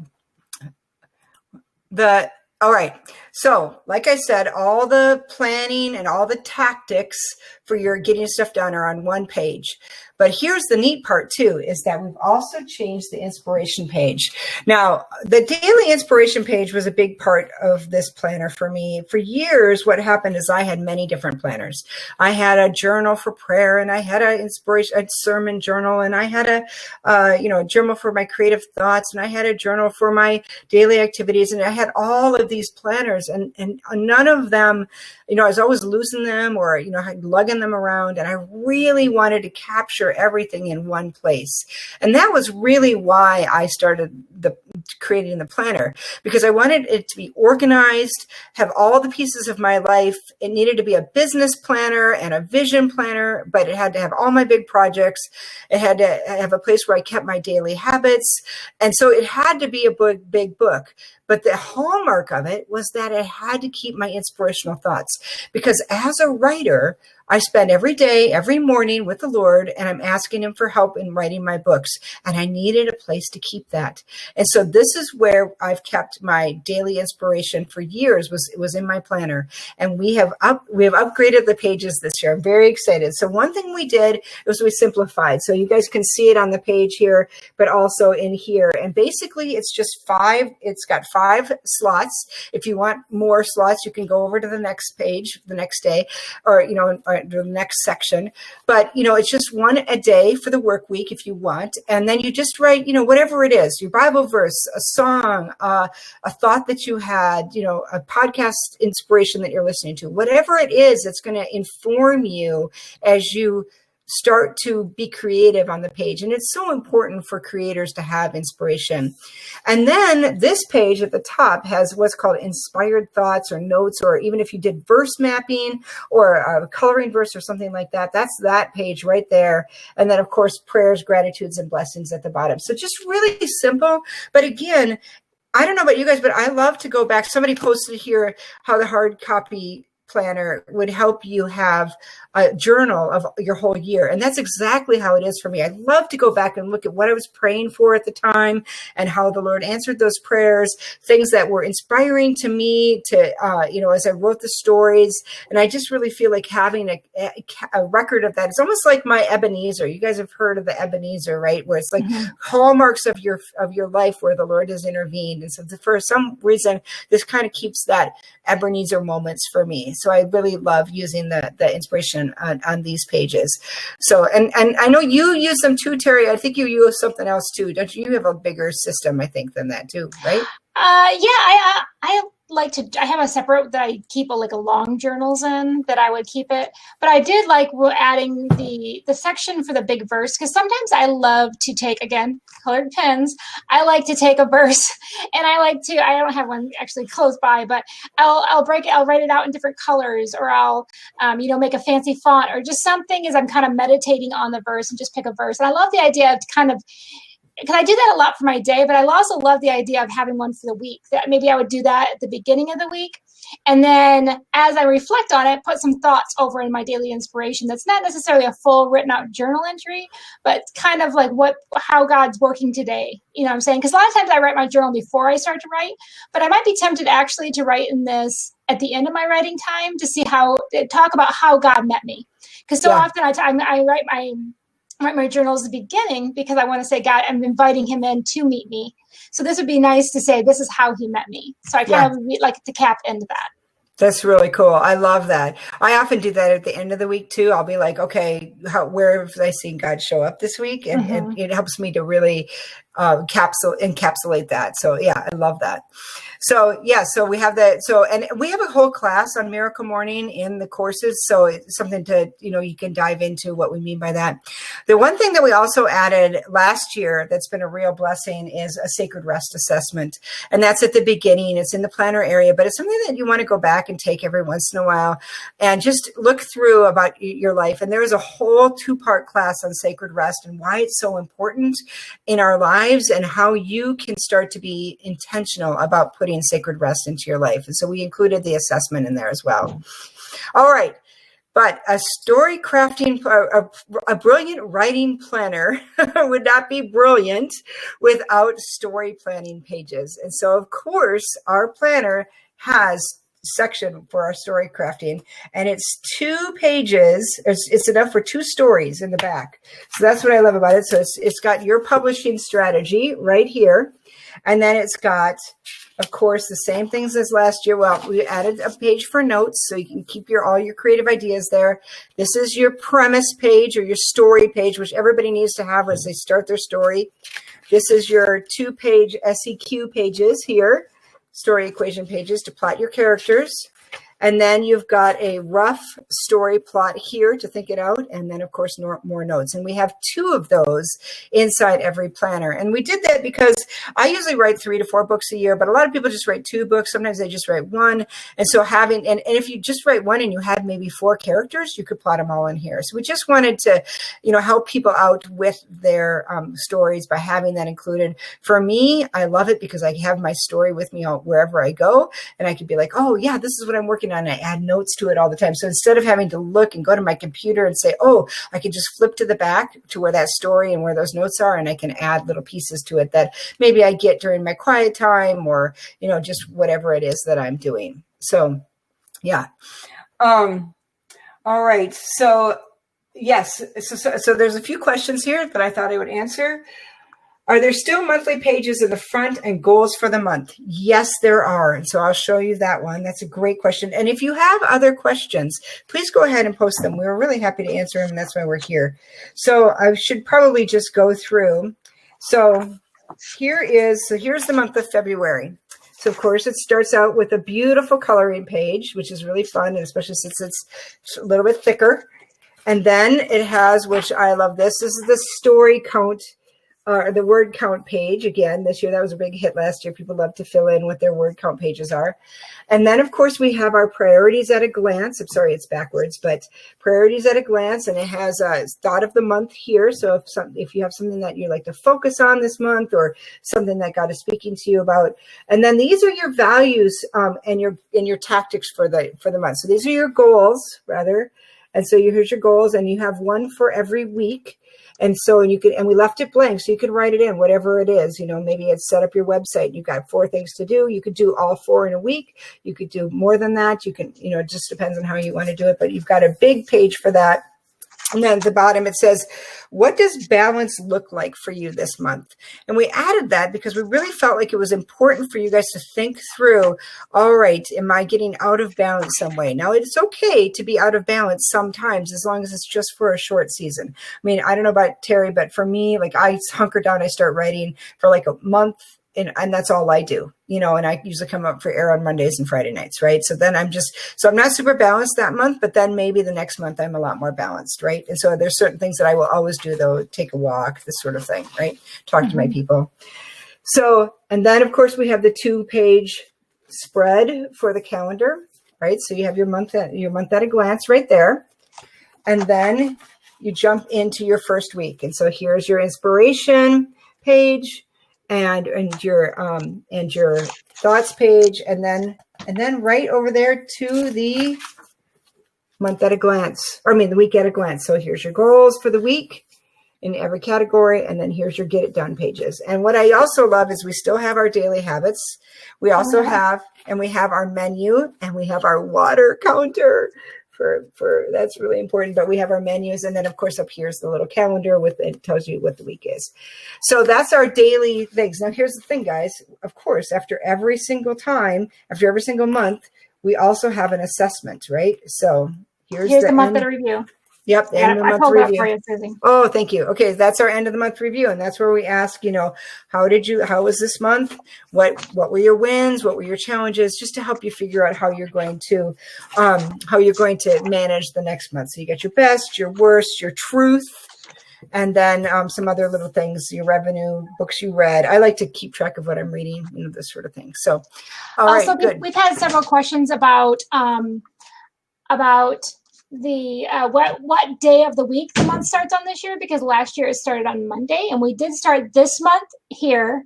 all right. So like I said, all the planning and all the tactics for your getting stuff done are on one page. But here's the neat part too, is that we've also changed the inspiration page. Now, the daily inspiration page was a big part of this planner for me. For years, what happened is I had many different planners. I had a journal for prayer, and I had a sermon journal, and I had a journal for my creative thoughts, and I had a journal for my daily activities, and I had all of these planners, and none of them, I was always losing them or, lugging them around, and I really wanted to capture everything in one place. And that was really why I started creating the planner, because I wanted it to be organized, have all the pieces of my life. It needed to be a business planner and a vision planner, but it had to have all my big projects. It had to have a place where I kept my daily habits. And so it had to be a big book. But the hallmark of it was that it had to keep my inspirational thoughts, because as a writer, I spend every day, every morning with the Lord, and I'm asking him for help in writing my books. And I needed a place to keep that. And so this is where I've kept my daily inspiration for years, was in my planner. And we have upgraded the pages this year. I'm very excited. So one thing we did was we simplified. So you guys can see it on the page here, but also in here. And basically it's got 5 slots. If you want more slots, you can go over to the next page the next day, or the next section. But it's just one a day for the work week if you want. And then you just write whatever it is, your Bible verse, a song, a thought that you had, a podcast inspiration that you're listening to, whatever it is that's going to inform you as you start to be creative on the page. And it's so important for creators to have inspiration. And then this page at the top has what's called inspired thoughts or notes, or even if you did verse mapping or a coloring verse or something like that, that's that page right there. And then of course, prayers, gratitudes, and blessings at the bottom. So just really simple. But again, I don't know about you guys, but I love to go back. Somebody posted here how the hard copy planner would help you have a journal of your whole year. And that's exactly how it is for me. I love to go back and look at what I was praying for at the time and how the Lord answered those prayers, things that were inspiring to me to, as I wrote the stories. And I just really feel like having a record of that. It's almost like my Ebenezer. You guys have heard of the Ebenezer, right? Where it's like hallmarks of your life where the Lord has intervened. And so for some reason, this kind of keeps that Ebenezer moments for me. So I really love using the inspiration on these pages. So, and I know you use them too, Terry. I think you use something else too. Don't you? You have a bigger system, I think, than that too, right? I like to, I have a separate that I keep like a long journals in that I would keep it. But I did like adding the section for the big verse, because sometimes I love to take, again, colored pens. I like to take a verse and I don't have one actually close by, but I'll write it out in different colors, or I'll, make a fancy font, or just something as I'm kind of meditating on the verse and just pick a verse. And I love the idea of kind of, because I do that a lot for my day, but I also love the idea of having one for the week. That maybe I would do that at the beginning of the week. And then as I reflect on it, put some thoughts over in my daily inspiration. That's not necessarily a full written out journal entry, but kind of like how God's working today. You know what I'm saying? Because a lot of times I write my journal before I start to write, but I might be tempted actually to write in this at the end of my writing time to see talk about how God met me. Because so often I write my journals at the beginning because I want to say, God, I'm inviting him in to meet me. So this would be nice to say, this is how he met me. So I kind of like to cap into that. That's really cool. I love that. I often do that at the end of the week too. I'll be like, okay, where have I seen God show up this week? And it helps me to really encapsulate that. So yeah, I love that. So yeah, so we have that. So, and we have a whole class on Miracle Morning in the courses. So it's something to, you can dive into what we mean by that. The one thing that we also added last year that's been a real blessing is a sacred rest assessment. And that's at the beginning. It's in the planner area, but it's something that you want to go back and take every once in a while and just look through about your life. And there is a whole 2-part class on sacred rest and why it's so important in our lives and how you can start to be intentional about putting sacred rest into your life. And so we included the assessment in there as well. All right. But a story crafting, a brilliant writing planner would not be brilliant without story planning pages. And so, of course, our planner has section for our story crafting, and it's 2 pages. It's enough for 2 stories in the back. So that's what I love about it. So it's got your publishing strategy right here, and then it's got, of course, the same things as last year. Well, we added a page for notes so you can keep all your creative ideas there. This is your premise page or your story page, which everybody needs to have as they start their story. This is your 2-page SEQ pages here. Story equation pages to plot your characters. And then you've got a rough story plot here to think it out. And then, of course, more notes. And we have 2 of those inside every planner. And we did that because I usually write 3 to 4 books a year, but a lot of people just write 2 books. Sometimes they just write 1. And so and if you just write 1 and you had maybe 4 characters, you could plot them all in here. So we just wanted to, help people out with their stories by having that included. For me, I love it because I have my story with me wherever I go. And I could be like, oh, yeah, this is what I'm working on. I add notes to it all the time. So instead of having to look and go to my computer and say, oh, I can just flip to the back to where that story and where those notes are, and I can add little pieces to it that maybe I get during my quiet time or, just whatever it is that I'm doing. So, yeah. All right. So, yes. So there's a few questions here that I thought I would answer. Are there still monthly pages in the front and goals for the month? Yes, there are. And so I'll show you that one. That's a great question. And if you have other questions, please go ahead and post them. We're really happy to answer them. And that's why we're here. So I should probably just go through. So here's the month of February. So of course it starts out with a beautiful coloring page, which is really fun, and especially since it's a little bit thicker. And then it has, which I love this is the story count. The word count page. Again, this year, that was a big hit last year. People love to fill in what their word count pages are. And then, of course, we have our priorities at a glance. I'm sorry, it's backwards, but priorities at a glance. And it has a thought of the month here. So if you have something that you like to focus on this month or something that God is speaking to you about. And then these are your values and your tactics for the month. So these are your goals, rather. And so here's your goals, and you have one for every week. And so and we left it blank, so you can write it in, whatever it is. Maybe it's set up your website. You've got 4 things to do. You could do all 4 in a week. You could do more than that. You can, it just depends on how you want to do it. But you've got a big page for that. And then at the bottom, it says, what does balance look like for you this month? And we added that because we really felt like it was important for you guys to think through, all right, am I getting out of balance some way? Now, it's okay to be out of balance sometimes, as long as it's just for a short season. I mean, I don't know about Terry, but for me, like I hunker down, I start writing for like a month, and that's all I do, and I usually come up for air on Mondays and Friday nights, right? So then I'm not super balanced that month, but then maybe the next month I'm a lot more balanced, right? And so there's certain things that I will always do, though, take a walk, this sort of thing, right? Talk to my people. So, and then of course we have the 2-page spread for the calendar, right? So you have your month at a glance right there. And then you jump into your first week. And so here's your inspiration page, and your thoughts page, and then right over there to the month at a glance, the week at a glance. So here's your goals for the week in every category, and then here's your get it done pages. And what I also love is we still have our daily habits. We also have our menu, and we have our water counter. For that's really important, but we have our menus, and then of course up here is the little calendar it tells you what the week is. So that's our daily things. Now here's the thing, guys. Of course, after every single month, we also have an assessment, right? So here's the month of review. Yep. The end of the month review. For you, Susie. Oh, thank you. Okay. That's our end of the month review. And that's where we ask, how was this month? What were your wins? What were your challenges? Just to help you figure out how you're going to manage the next month. So you got your best, your worst, your truth, and then some other little things, your revenue, books you read. I like to keep track of what I'm reading, this sort of thing. So, all right, good. We've had several questions about the what day of the week the month starts on this year, because last year it started on Monday, and we did start this month here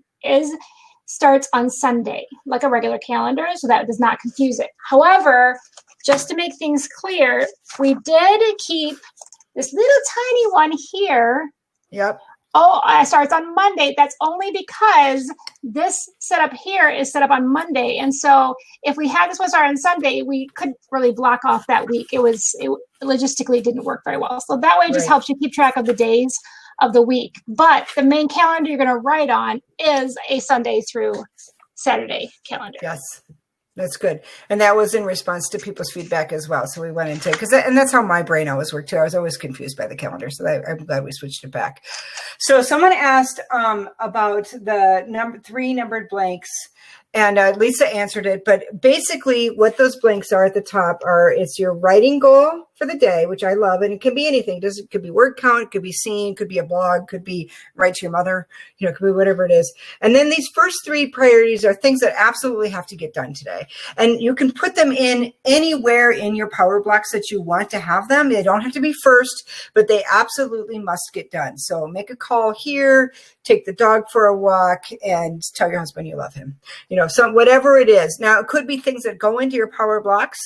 starts on Sunday, like a regular calendar, so that does not confuse it. However, just to make things clear, we did keep this little tiny one here. Yep. Oh, it starts on Monday. That's only because this setup here is set up on Monday. And so if we had this one start on Sunday, we couldn't really block off that week. It logistically didn't work very well. So that way it just helps you keep track of the days of the week. But the main calendar you're going to write on is a Sunday through Saturday calendar. Yes. That's good. And that was in response to people's feedback as well. So we went into, and that's how my brain always worked too. I was always confused by the calendar. So I'm glad we switched it back. So someone asked about the 3 numbered blanks, and Lisa answered it. But basically what those blanks are at the top it's your writing goal for the day, which I love. And it can be anything. It could be word count, it could be scene, could be a blog, could be write to your mother, it could be whatever it is. And then these first 3 priorities are things that absolutely have to get done today. And you can put them in anywhere in your power blocks that you want to have them. They don't have to be first, but they absolutely must get done. So make a call here, take the dog for a walk, and tell your husband you love him. So whatever it is. Now, it could be things that go into your power blocks,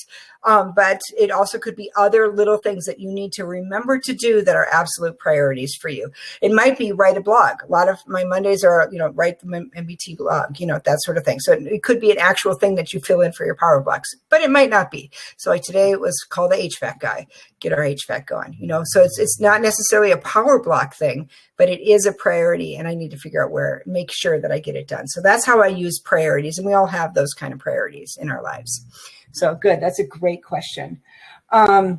but it also could be other little things that you need to remember to do that are absolute priorities for you. It might be write a blog. A lot of my Mondays are, write the MBT blog, that sort of thing. So it could be an actual thing that you fill in for your power blocks, but it might not be. So like today it was call the HVAC guy, get our HVAC going, so it's not necessarily a power block thing, but it is a priority, and I need to figure out make sure that I get it done. So that's how I use priorities, and we all have those kind of priorities in our lives. So good. That's a great question. All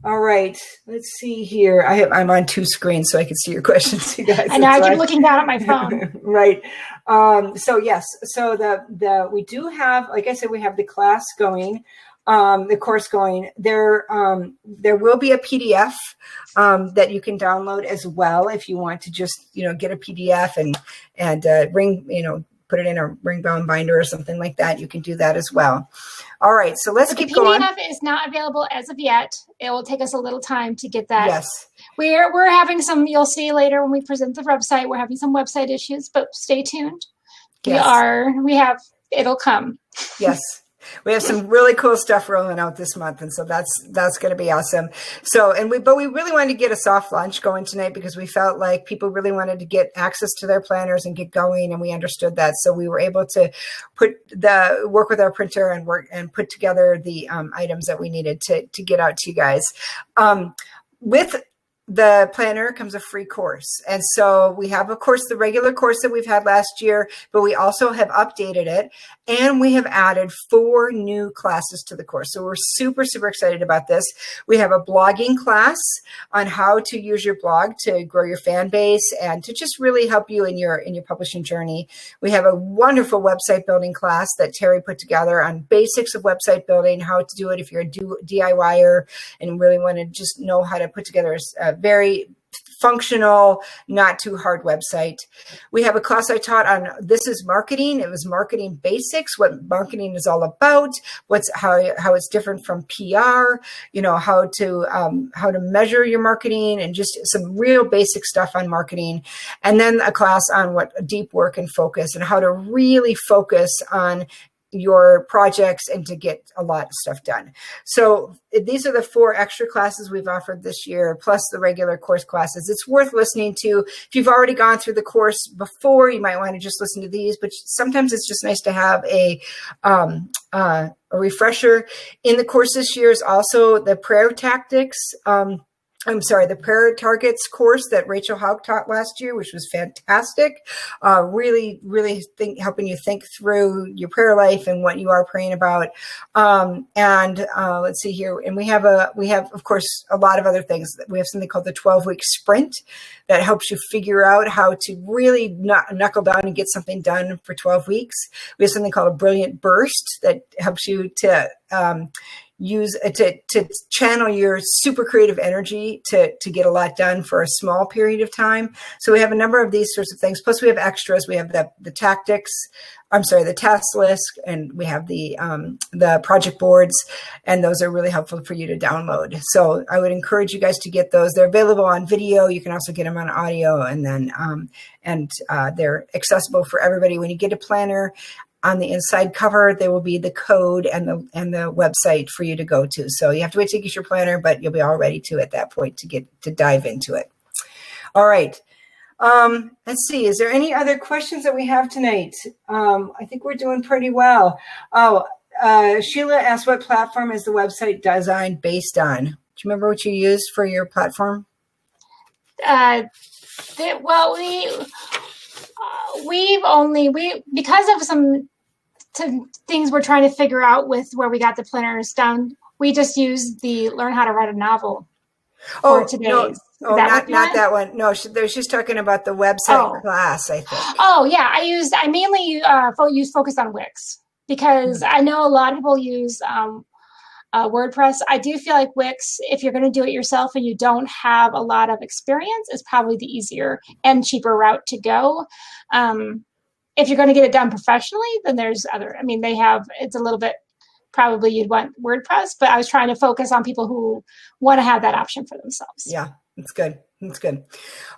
right. Let's see here. I'm on 2 screens so I can see your questions, you guys. And I keep looking down at my phone. Right. So yes. So we do have, like I said, we have the class going, the course going. There will be a PDF that you can download as well if you want to just get a PDF and put it in a ring bound binder or something like that. You can do that as well. All right, so let's keep going. The PDF is not available as of yet. It will take us a little time to get that. Yes. We're having some, you'll see later when we present the website, we're having some website issues, but stay tuned. Yes. It'll come. Yes. We have some really cool stuff rolling out this month, and so that's going to be awesome. So, but we really wanted to get a soft launch going tonight because we felt like people really wanted to get access to their planners and get going, and we understood that. So we were able to work with our printer and put together the items that we needed to get out to you guys. With the planner comes a free course. And so we have, of course, the regular course that we've had last year, but we also have updated it, and we have added 4 new classes to the course. So we're super, super excited about this. We have a blogging class on how to use your blog to grow your fan base and to just really help you in your publishing journey. We have a wonderful website building class that Terry put together on basics of website building, how to do it if you're a DIYer and really want to just know how to put together a very functional, not too hard website. We have a class I taught on This is Marketing. It was marketing basics, what marketing is all about, how it's different from PR, how to measure your marketing, and just some real basic stuff on marketing. And then a class on what deep work and focus, and how to really focus on your projects and to get a lot of stuff done. So these are the 4 extra classes we've offered this year, plus the regular course classes. It's worth listening to. If you've already gone through the course before, you might want to just listen to these, but sometimes it's just nice to have a refresher. In the course this year is also the prayer tactics. The prayer targets course that Rachel Hauk taught last year, which was fantastic. Really, really helping you think through your prayer life and what you are praying about. Let's see here. And we have, of course, a lot of other things. We have something called the 12-week sprint that helps you figure out how to really knuckle down and get something done for 12 weeks. We have something called a brilliant burst that helps you to use to channel your super creative energy to get a lot done for a small period of time. So we have a number of these sorts of things. Plus we have extras. We have the task list, and we have the project boards, and those are really helpful for you to download. So I would encourage you guys to get those. They're available on video. You can also get them on audio, and then they're accessible for everybody. When you get a planner, on the inside cover, there will be the code and the website for you to go to. So you have to wait to get your planner, but you'll be all ready to at that point to dive into it. All right. Let's see. Is there any other questions that we have tonight? I think we're doing pretty well. Sheila asked, what platform is the website designed based on? Do you remember what you used for your platform? Because of some things we're trying to figure out with where we got the planners down, we just used the Learn How to Write a Novel for today's. Not that one. No, she's talking about the website class, I think. Oh yeah, I mainly use Focus on Wix because I know a lot of people use WordPress. I do feel like Wix, if you're going to do it yourself and you don't have a lot of experience, is probably the easier and cheaper route to go. If you're going to get it done professionally, then there's other. I mean, it's a little bit. Probably you'd want WordPress, but I was trying to focus on people who want to have that option for themselves. Yeah, that's good. That's good.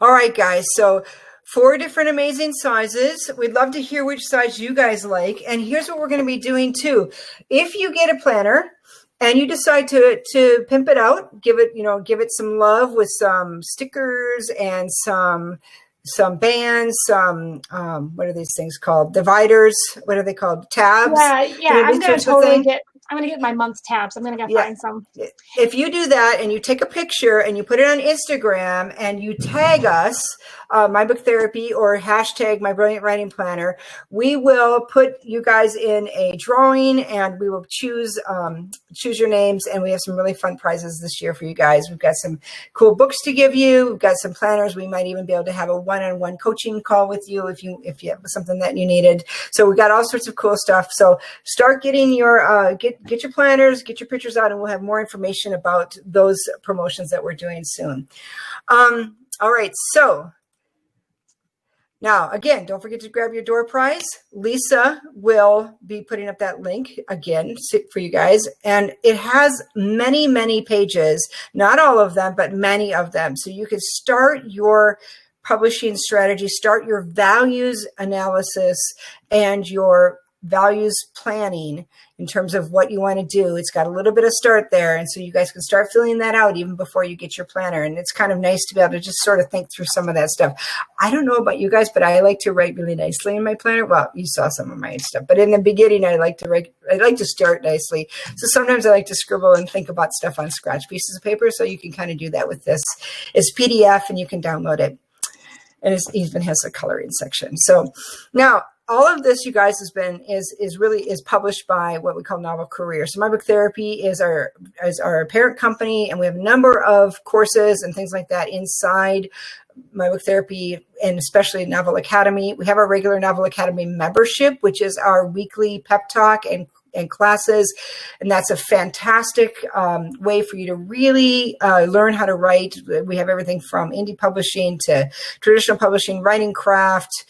All right, guys. So 4 different amazing sizes. We'd love to hear which size you guys like. And here's what we're going to be doing too. If you get a planner and you decide to pimp it out, give it some love with some stickers and some bands, what are these things called? Dividers. What are they called? Tabs. Yeah. I'm going to get my month tabs. I'm going to go find some. If you do that and you take a picture and you put it on Instagram and you tag us, My Book Therapy, or hashtag My Brilliant Writing Planner, we will put you guys in a drawing and we will choose your names. And we have some really fun prizes this year for you guys. We've got some cool books to give you. We've got some planners. We might even be able to have a one-on-one coaching call with you if you have something that you needed. So we've got all sorts of cool stuff. So start getting your get your planners, get your pictures out, and we'll have more information about those promotions that we're doing soon. All right, so now again, don't forget to grab your door prize. Lisa will be putting up that link again for you guys, and it has many, many pages, not all of them, but many of them. So you can start your publishing strategy, start your values analysis and your values planning in terms of what you want to do. It's got a little bit of start there. And so you guys can start filling that out even before you get your planner. And it's kind of nice to be able to just sort of think through some of that stuff. I don't know about you guys, but I like to write really nicely in my planner. Well, you saw some of my stuff, but in the beginning, I like to start nicely. So sometimes I like to scribble and think about stuff on scratch pieces of paper. So you can kind of do that with this. It's PDF and you can download it. And it even has a coloring section. So now, all of this, you guys, is published by what we call Novel Career. So My Book Therapy is our parent company, and we have a number of courses and things like that inside My Book Therapy, and especially Novel Academy. We have our regular Novel Academy membership, which is our weekly pep talk and classes. And that's a fantastic way for you to really learn how to write. We have everything from indie publishing to traditional publishing, writing craft,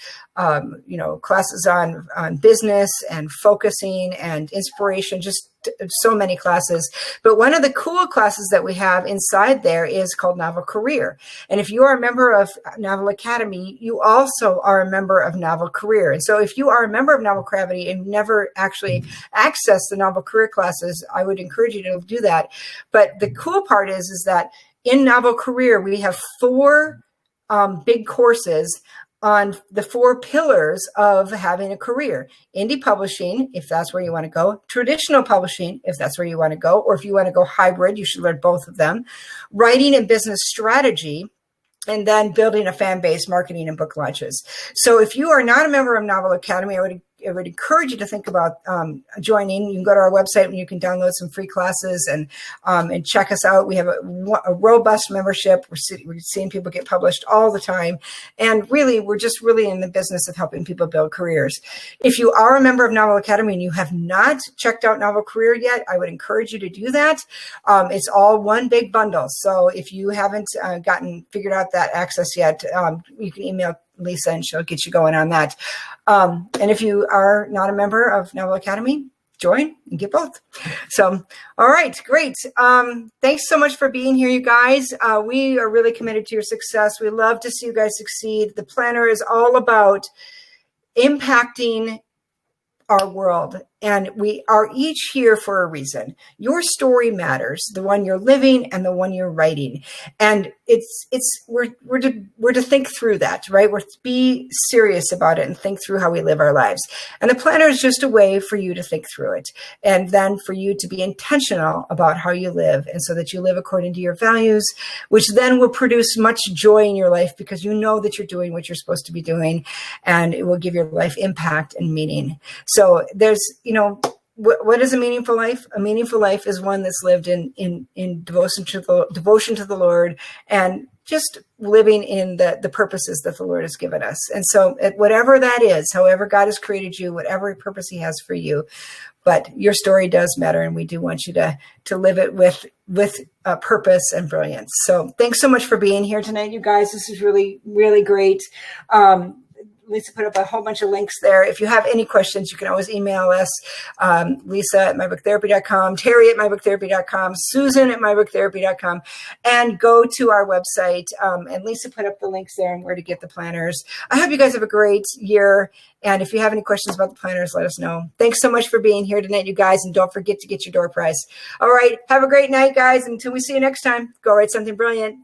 classes on business and focusing and inspiration, just so many classes. But one of the cool classes that we have inside there is called Novel Career. And if you are a member of Novel Academy, you also are a member of Novel Career. And so if you are a member of Novel Career and never actually access the Novel Career classes, I would encourage you to do that. But the cool part is that in Novel Career, we have 4 big courses on the 4 pillars of having a career. Indie publishing, if that's where you want to go. Traditional publishing, if that's where you want to go. Or if you want to go hybrid, you should learn both of them. Writing and business strategy. And then building a fan base, marketing, and book launches. So if you are not a member of Novel Academy, I would encourage you to think about joining. You can go to our website and you can download some free classes and check us out. We have a robust membership. We're seeing people get published all the time. And really, we're just really in the business of helping people build careers. If you are a member of Novel Academy and you have not checked out Novel Career yet, I would encourage you to do that. It's all one big bundle. So if you haven't figured out that access yet, you can email Lisa and she'll get you going on that. And if you are not a member of Novel Academy, join and get both. So, all right, great. Thanks so much for being here, you guys. We are really committed to your success. We love to see you guys succeed. The planner is all about impacting our world, and we are each here for a reason. Your story matters, the one you're living and the one you're writing. And we're to think through that, right? We're to be serious about it and think through how we live our lives. And the planner is just a way for you to think through it, and then for you to be intentional about how you live, and so that you live according to your values, which then will produce much joy in your life because you know that you're doing what you're supposed to be doing, and it will give your life impact and meaning. So there's, what is a meaningful life? A meaningful life is one that's lived in devotion to the Lord, and just living in the purposes that the Lord has given us. And so whatever that is, however God has created you, whatever purpose he has for you, but your story does matter, and we do want you to live it with purpose and brilliance. So thanks so much for being here tonight, you guys. This is really, really great. Lisa put up a whole bunch of links there. If you have any questions, you can always email us, Lisa at mybooktherapy.com, Terry at mybooktherapy.com, Susan at mybooktherapy.com, and go to our website. And Lisa put up the links there and where to get the planners. I hope you guys have a great year. And if you have any questions about the planners, let us know. Thanks so much for being here tonight, you guys. And don't forget to get your door prize. All right. Have a great night, guys. Until we see you next time, go write something brilliant.